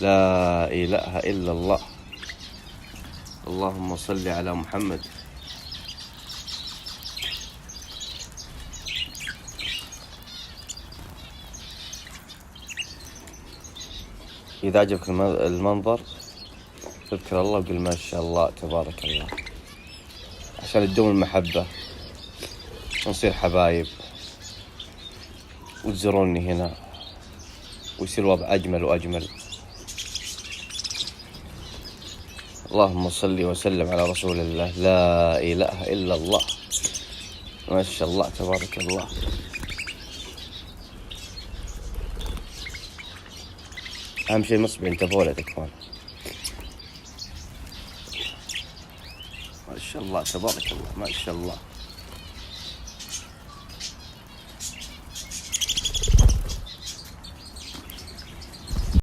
لا إله إلا الله. اللهم صل على محمد. إذا عجبك المنظر اذكر الله وقل ما شاء الله تبارك الله، عشان تدوم المحبة ونصير حبايب وتزوروني هنا ويصير الوضع أجمل وأجمل. اللهم صل وسلم على رسول الله. لا إله إلا الله. ما شاء الله تبارك الله. أهم شيء مصبي انتبهوا له تكفون. ما شاء الله تبارك الله. ما شاء الله.